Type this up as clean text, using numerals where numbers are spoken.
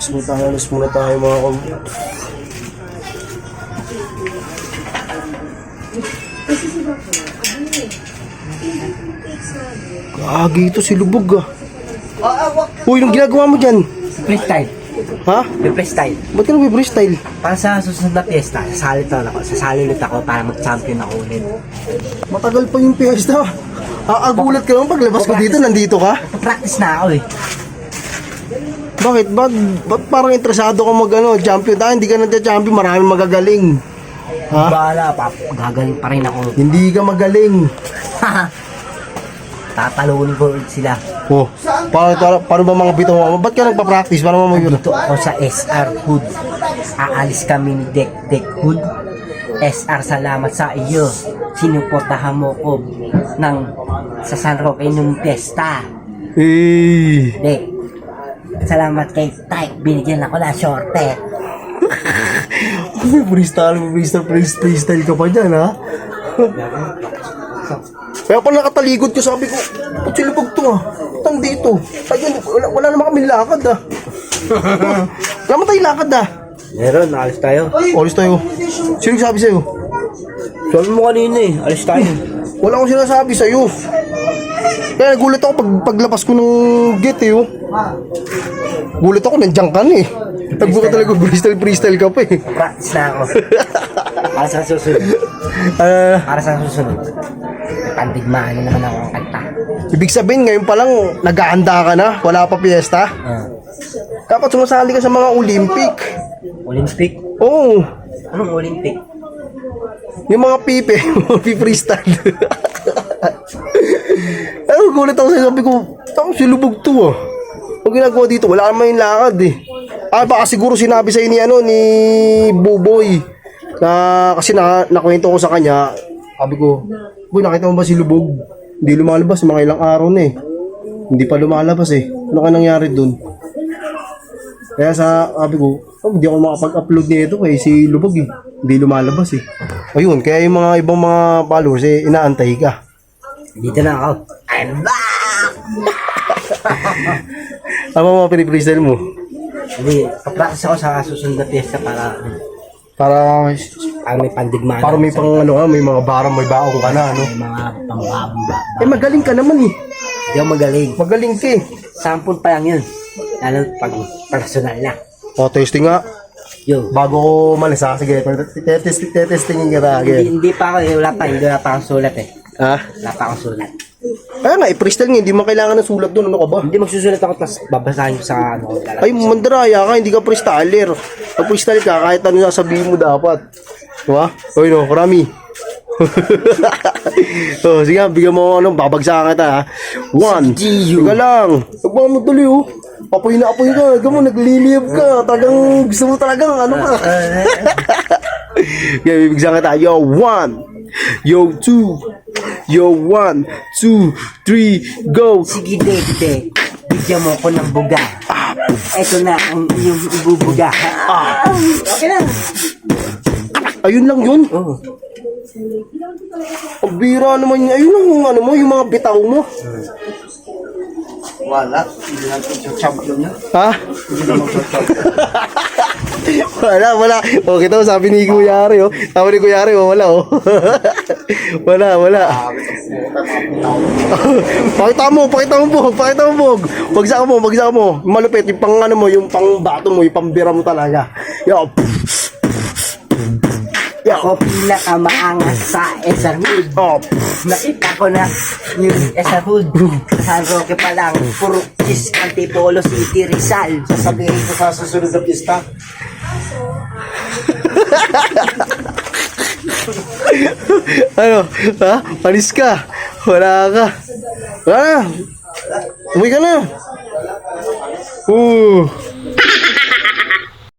Alas muna tayo mga kom. Gagi ito si Lubog ah. Uy, anong ginagawa mo dyan? Freestyle. Ha? Freestyle. Ba't ka nag-freestyle? Para sa susunod na piyesta, sasali ulit ako para mag-champion ako ulit. Matagal pa yung piyesta. Aagulat ka naman paglabas ko dito, nandito ka? Practice na ako eh. Bakit? Ba't parang interesado ka champion? Hindi ka nagka-champion, maraming magagaling. Ha? Bahala pa, gagaling pa rin ako. Hindi ka magaling. Tatalunin ko ulit sila. Oh, paano ba mga bitaw mo? Ba't ka nagpa-practice? Paano mo yun? Dito ako sa SR Hood. Aalis kami ni Dek Hood. SR, salamat sa iyo. Sinuportahan mo ko sa San Roque nung piyesta. Eh. Dek, salamat kay Type. Binigyan ako na shorte. Freestyle ka pa dyan, ha? Kaya pala nakataligod ko, sabi ko, ba't silubog to ah? Tang dito. Wala naman kami lakad ah. Wala man tayong lakad ah. Meron, alis tayo. Alis tayo. Sino sabi sa'yo? Sabi mo kanina eh, alis tayo. Wala akong sinasabi sa'yo. Kaya nagulat ako paglabas ko ng gate eh oh. Gulat ako, nandiyan ka na eh. Nagbuka talaga freestyle ka pa eh. Practice na ako. Para sa susunod. Para sa susunod. Pandigmaan na naman ako ang kanta. Ibig sabihin, ngayon pa lang nag-aanda ka na? Wala pa piyesta? Dapat sumasali ka sa mga Olympic. Olympic? Oo. Anong Olympic? Yung mga pipe, freestyle. Pero gulat ako sa'yo, sabi ko, si Lubog to ah. Ang ginagawa dito, wala naman yung lakad eh. Baka siguro sinabi sa'yo ni Buboy. Kasi nakwento ko sa kanya, sabi ko, boy, nakita mo ba si Lubog? Hindi lumalabas, mga ilang araw na eh. Hindi pa lumalabas eh. Ano ka nangyari dun? Kaya sabi ko, hindi ako makapag-upload nito kay si Lubog eh. Hindi lumalabas eh. Ayun, kaya yung mga ibang mga followers eh, inaantay ka. Dito na ako. I'm back! Ano mga pinipristal mo? Hindi, papractice ako sa susunod na piyesta para may pandigmaan. Para may pang may mga barang, may baong ka na, ano? May mga pambaba. Eh, magaling ka naman eh. Hindi ako magaling. Magaling ka eh. Sample pa lang yun. Lalo pag personal na. O, testing nga. Yo. Bago ko umalis ha, sige, testingin kita. Hindi pa ako, wala pa akong sulat eh. Ha? Wala pa akong sulat. Kaya nga, i-freestyle nga, hindi mo kailangan ng sulat doon, ano ka ba? Hindi magsusulat ako, tapos babasahin ko sa ano. Ay, mandaraya ka, hindi ka freestyler. Pag freestyle ka, kahit ano sasabihin mo dapat. Diba? Oy no, Rami. Oh, sige, bigyan mo babagsakan kita ha. 1, Teka lang. Huwag mo tuloy oh. Apoy na apoy ka, gamo nagliliyab ka. Talagang gusto mo talagang ano ka. Okay, bibigyan kita. Yo, 1. Yo, 2. Yo, 1, 2, 3, go. Sige, Dek. Bigyan mo ko ng buga. Ito na ang iyong ibubuga. Okay na. Ayun lang yun. Oo. Ang bira naman yun. Ayun lang yung ano mo, yung mga bitaw mo. Wala. Hindi lang ito champion niya. Ha? Wala. O, kita mo, sabi ni Kuya Ari, oh. Sabi ni Kuya Ari, oh, wala, oh. wala. Pakita mo, Bog. Bagsak mo. Malupit, yung pang ano mo, yung pang bato mo, yung pambira mo talaga. Yo, Ako pinakamaangas sa SR Hood. Nakita ko na yung SR Hood. San Roque pa lang, puro is Antipolo City, Rizal. sasabihin ko sa susunod na pista. Ano? Ha? Palis ka? Wala ka. Wala na. Umuwi ka na.